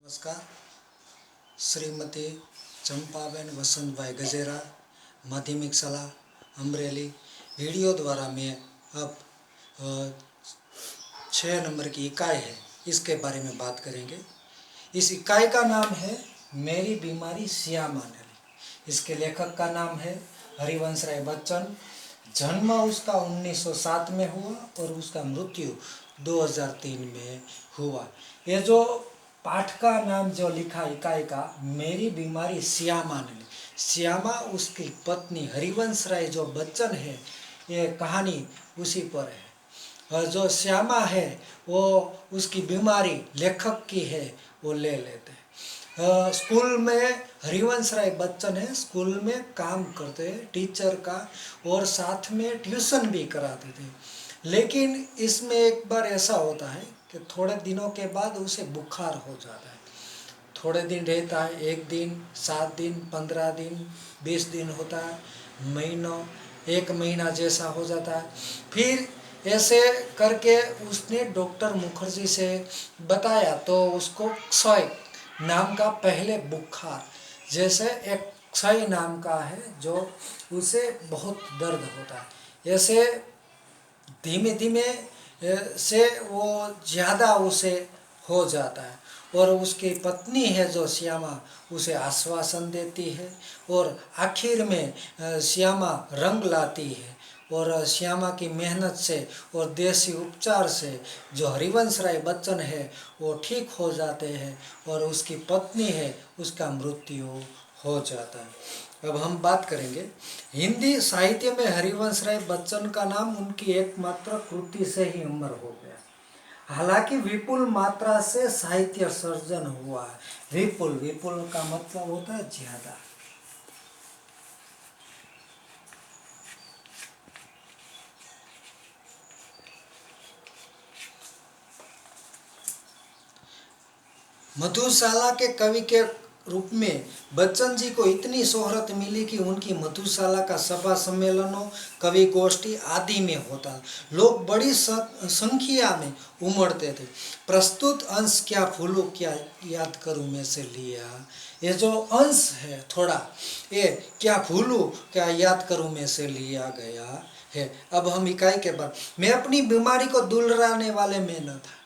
नमस्कार। श्रीमती चंपाबेन वसंतभाई गजेरा, माध्यमिक शाला अमरेली। वीडियो द्वारा मैं अब 6 नंबर की इकाई है, इसके बारे में बात करेंगे। इस इकाई का नाम है मेरी बीमारी श्यामा नली। इसके लेखक का नाम है हरिवंश राय बच्चन। जन्म उसका 1907 में हुआ और उसका मृत्यु 2003 में हुआ। ये जो पाठ का नाम जो लिखा इकाई का, मेरी बीमारी श्यामा नली, श्यामा उसकी पत्नी हरिवंश राय जो बच्चन है, ये कहानी उसी पर है। और जो श्यामा है वो उसकी बीमारी लेखक की है, वो ले लेते हैं। स्कूल में हरिवंश राय बच्चन है, स्कूल में काम करते हैं टीचर का, और साथ में ट्यूशन भी कराते थे। लेकिन इसमें एक बार ऐसा होता है कि थोड़े दिनों के बाद उसे बुखार हो जाता है। थोड़े दिन रहता है, 1 दिन, 7 दिन, 15 दिन, 20 दिन होता है, महीनों, 1 महीना जैसा हो जाता है। फिर ऐसे करके उसने डॉक्टर मुखर्जी से बताया तो उसको क्षय नाम का पहले बुखार, जैसे एक क्षय नाम का है जो उसे बहुत दर्द होता है। ऐसे धीमे धीमे से वो ज़्यादा उसे हो जाता है, और उसकी पत्नी है जो श्यामा उसे आश्वासन देती है, और आखिर में श्यामा रंग लाती है। और श्यामा की मेहनत से और देसी उपचार से जो हरिवंश राय बच्चन है वो ठीक हो जाते हैं, और उसकी पत्नी है उसका मृत्यु हो जाता है। अब हम बात करेंगे हिंदी साहित्य में हरिवंश राय बच्चन का नाम उनकी एकमात्र कृति से ही अमर हो गया। हालांकि विपुल मात्रा से साहित्य सर्जन हुआ है। विपुल, विपुल का मतलब होता है ज्यादा। मधुशाला के कवि के रूप में बच्चन जी को इतनी शोहरत मिली कि उनकी मधुशाला का सभा सम्मेलनों, कवि गोष्ठी आदि में होता। लोग बड़ी संख्या में उमड़ते थे। प्रस्तुत अंश क्या फूलों क्या याद करूं में से लिया, ये जो अंश है थोड़ा, ये क्या फूलों क्या याद करूं में से लिया गया है। अब हम इकाई के बाद, मैं अपनी बीमारी को दुलराने वाले में न था।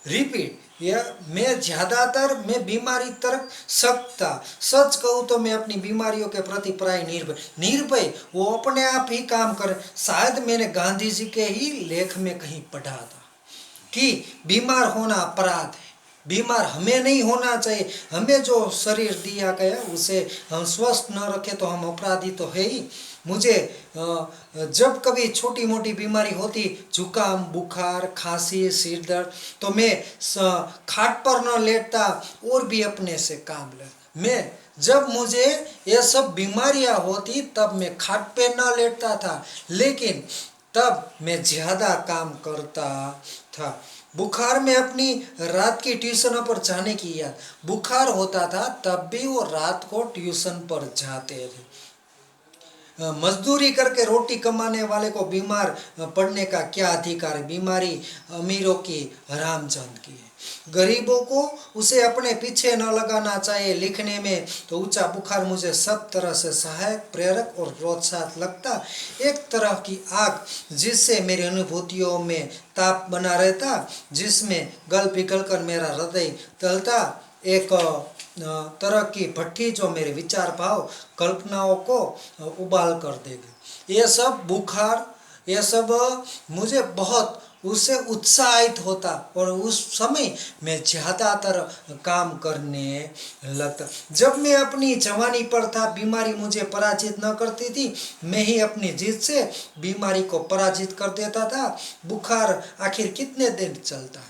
रिपीट, यह मैं बीमारी तरफ सख्त था। सच कहूँ तो मैं अपनी बीमारियों के प्रति प्राय निर्भय वो अपने आप ही काम कर। शायद मैंने गांधी जी के ही लेख में कहीं पढ़ा था कि बीमार होना अपराध है, बीमार हमें नहीं होना चाहिए। हमें जो शरीर दिया गया उसे हम स्वस्थ न रखें तो हम अपराधी तो है ही। मुझे जब कभी छोटी मोटी बीमारी होती, जुकाम, बुखार, खांसी, सिर दर्द, तो मैं खाट पर न लेटता और भी अपने से काम ले। मैं जब मुझे ये सब बीमारियां होती तब मैं खाट पे न लेटता था, लेकिन तब मैं ज़्यादा काम करता था। बुखार में अपनी रात की ट्यूशन पर जाने की याद, बुखार होता था तब भी वो रात को ट्यूशन पर जाते थे। मजदूरी करके रोटी कमाने वाले को बीमार पड़ने का क्या अधिकार है। बीमारी अमीरों की, हरामचंद की है। गरीबों को उसे अपने पीछे न लगाना चाहिए। लिखने में तो ऊंचा बुखार मुझे सब तरह से सहायक, प्रेरक और प्रोत्साहक लगता। एक तरह की आग जिससे मेरी अनुभूतियों में ताप बना रहता, जिसमें गल पिघल कर मेरा हृदय तलता। एक तरह की भट्टी जो मेरे विचार भाव, कल्पनाओं को उबाल कर देगी। ये सब बुखार, ये सब मुझे बहुत उससे उत्साहित होता, और उस समय मैं ज़्यादातर काम करने लगता। जब मैं अपनी जवानी पर था, बीमारी मुझे पराजित न करती थी, मैं ही अपनी जिद से बीमारी को पराजित कर देता था। बुखार आखिर कितने दिन चलता।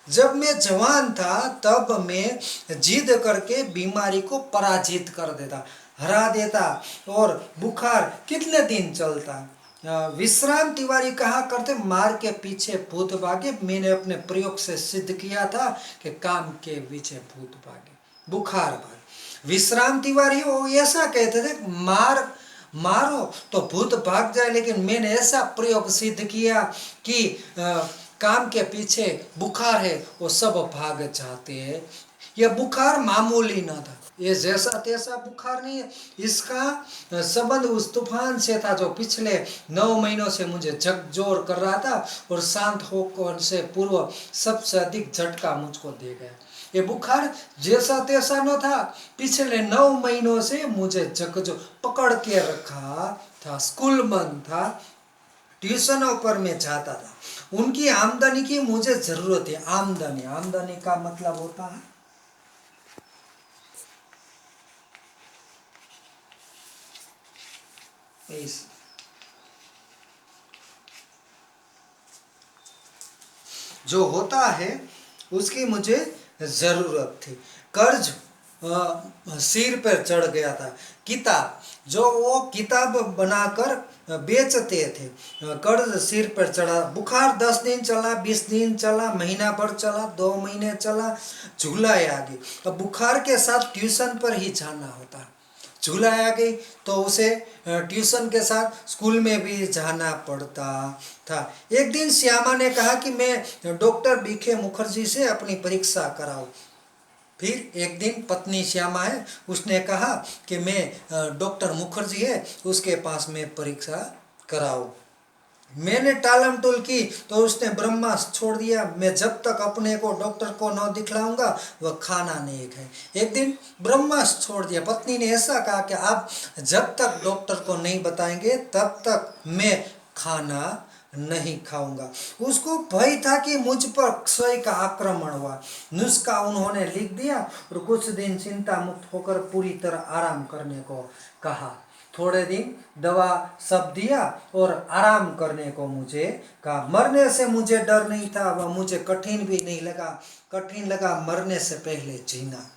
जब मैं जवान था तब मैं जिद करके बीमारी को पराजित कर देता, हरा देता, और बुखार कितने दिन चलता। विश्राम तिवारी कहा करते, मार के पीछे भूत भागे। मैंने अपने प्रयोग से सिद्ध किया था कि काम के पीछे भूत भागे, बुखार भागे। विश्राम तिवारी वो ऐसा कहते थे, मारो तो भूत भाग जाए, लेकिन मैंने ऐसा प्रयोग सिद्ध किया कि काम के पीछे बुखार है वो सब भाग जाते हैं। यह बुखार मामूली न था, ये जैसा तैसा बुखार नहीं है। इसका संबंध उस तूफान से था जो पिछले 9 महीनों से मुझे झकझोर कर रहा था और शांत होकर से पूर्व सबसे अधिक झटका मुझको दे गया। ये बुखार जैसा तैसा न था, पिछले 9 महीनों से मुझे झकझोर पकड़ के रखा था। स्कूल बंद था, ट्यूशनों पर मैं जाता था, उनकी आमदनी की मुझे जरूरत है। आमदनी, आमदनी का मतलब होता है जो होता है उसकी मुझे जरूरत थी। कर्ज सिर पर चढ़ गया था। किताब, जो वो किताब बनाकर बेचते थे, कर्ज सिर पर चढ़ा। बुखार 10 दिन चला, 20 दिन चला, महीना भर चला, 2 महीने चला, झूलाए आ गई। अब बुखार के साथ ट्यूशन पर ही जाना होता। झूलाए आ गई तो उसे ट्यूशन के साथ स्कूल में भी जाना पड़ता था। एक दिन श्यामा ने कहा कि मैं डॉक्टर बीके मुखर्जी से अपनी परीक्षा कराऊं। फिर एक दिन पत्नी श्यामा है, उसने कहा कि मैं डॉक्टर मुखर्जी है उसके पास में परीक्षा कराऊं। मैंने टालम टोल की तो उसने ब्रह्मास्त्र छोड़ दिया। मैं जब तक अपने को डॉक्टर को न दिखलाऊंगा वह खाना नहीं खाए। एक दिन ब्रह्मास्त्र छोड़ दिया। पत्नी ने ऐसा कहा कि आप जब तक डॉक्टर को नहीं बताएंगे तब तक मैं खाना नहीं खाऊंगा। उसको भय था कि मुझ पर क्षय का आक्रमण हुआ। नुस्खा उन्होंने लिख दिया और कुछ दिन चिंता मुक्त होकर पूरी तरह आराम करने को कहा। थोड़े दिन दवा सब दिया और आराम करने को मुझे कहा। मरने से मुझे डर नहीं था, वह मुझे कठिन भी नहीं लगा। कठिन लगा मरने से पहले जीना।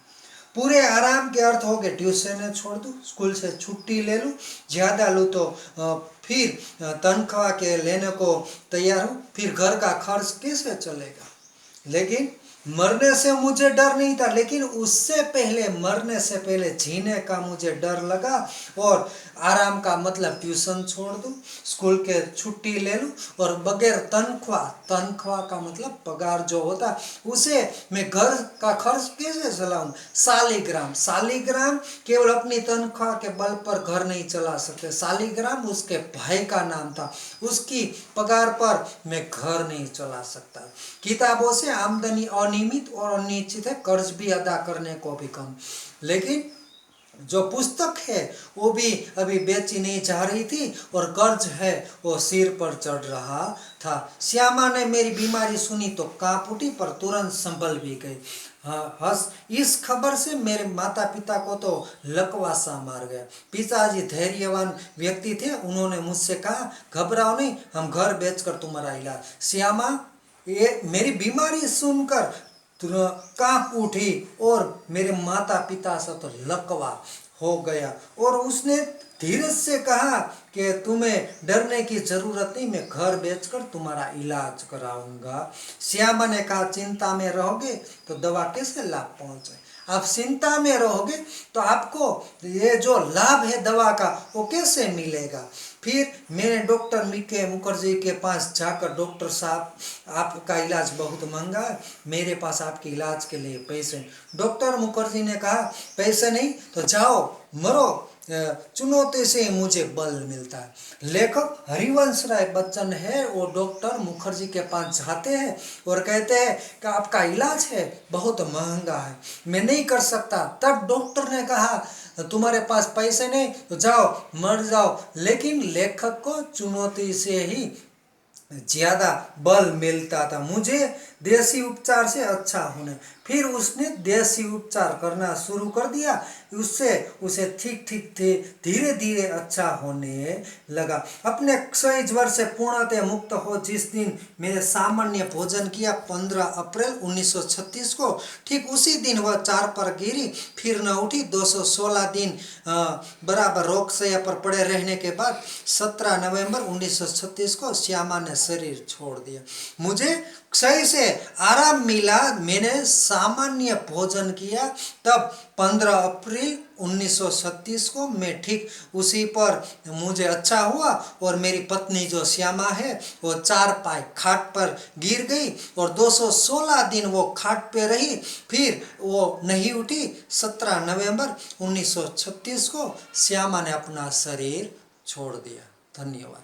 पूरे आराम के अर्थ हो गए ट्यूशन छोड़ दूँ, स्कूल से छुट्टी ले लूँ, ज़्यादा लूँ तो फिर तनख्वाह के लेने को तैयार हूँ, फिर घर का खर्च कैसे चलेगा। लेकिन मरने से मुझे डर नहीं था, लेकिन उससे पहले, मरने से पहले जीने का मुझे डर लगा। और आराम का मतलब ट्यूशन छोड़ दूँ, स्कूल के छुट्टी ले लूँ और बगैर तनख्वाह, तनख्वाह का मतलब पगार जो होता, उसे मैं घर का खर्च कैसे चलाऊँ। शालिग्राम, शालिग्राम केवल अपनी तनख्वाह के बल पर घर नहीं चला सकते। शालिग्राम उसके भाई का नाम था, उसकी पगार पर मैं घर नहीं चला सकता। किताबों से आमदनी अनियमित और अनिश्चित है, कर्ज भी अदा करने को भी कम। लेकिन जो पुस्तक है वो भी अभी बेची नहीं जा रही थी और कर्ज है वो सिर पर चढ़ रहा था। श्यामा ने मेरी बीमारी सुनी तो कांप उठी पर तुरंत संभल भी गई। हंस, इस खबर से मेरे माता पिता को तो लकवा सा मार गया। पिताजी धैर्यवान व्यक्ति थे, उन्होंने मुझसे कहा घबराओ नहीं, हम घर बेचकर तुम्हारा इलाज। श्यामा ये मेरी बीमारी सुनकर कांप उठी और मेरे माता पिता से तो लकवा हो गया और उसने धीरज से कहा कि तुम्हें डरने की जरूरत नहीं, मैं घर बेचकर तुम्हारा इलाज कराऊंगा। श्यामा ने कहा चिंता में रहोगे तो दवा कैसे लाभ पहुंचे। आप चिंता में रहोगे तो आपको ये जो लाभ है दवा का वो कैसे मिलेगा। फिर मैंने डॉक्टर बीके मुखर्जी के पास जाकर, डॉक्टर साहब आपका इलाज बहुत महंगा है, मेरे पास आपके इलाज के लिए पैसे। डॉक्टर मुखर्जी ने कहा पैसे नहीं तो जाओ मरो, चुनौती से मुझे बल मिलता है। लेखक हरिवंश राय बच्चन है, वो डॉक्टर मुखर्जी के पास जाते हैं और कहते हैं कि आपका इलाज है बहुत महंगा है, मैं नहीं कर सकता। तब डॉक्टर ने कहा तुम्हारे पास पैसे नहीं तो जाओ मर जाओ। लेकिन लेखक को चुनौती से ही ज़्यादा बल मिलता था, मुझे देसी उपचार से अच्छा होने। फिर उसने देसी उपचार करना शुरू कर दिया, उससे उसे ठीक ठीक धीरे धीरे अच्छा होने लगा। अपने क्षय ज्वर से पूर्णतः मुक्त हो जिस दिन मैंने सामान्य भोजन किया 15 अप्रैल 1936 को, ठीक उसी दिन वह 4 पर गिरी, फिर न उठी। 216 दिन बराबर रोगशैया पर पड़े रहने के बाद 17 नवंबर 1936 को श्यामा ने शरीर छोड़ दिया। मुझे सही से आराम मिला, मैंने सामान्य भोजन किया, तब 15 अप्रैल 1936 को मैं ठीक उसी पर मुझे अच्छा हुआ और मेरी पत्नी जो श्यामा है वो 4 पाई खाट पर गिर गई और 216 दिन वो खाट पे रही, फिर वो नहीं उठी। 17 नवंबर 1936 को श्यामा ने अपना शरीर छोड़ दिया। धन्यवाद।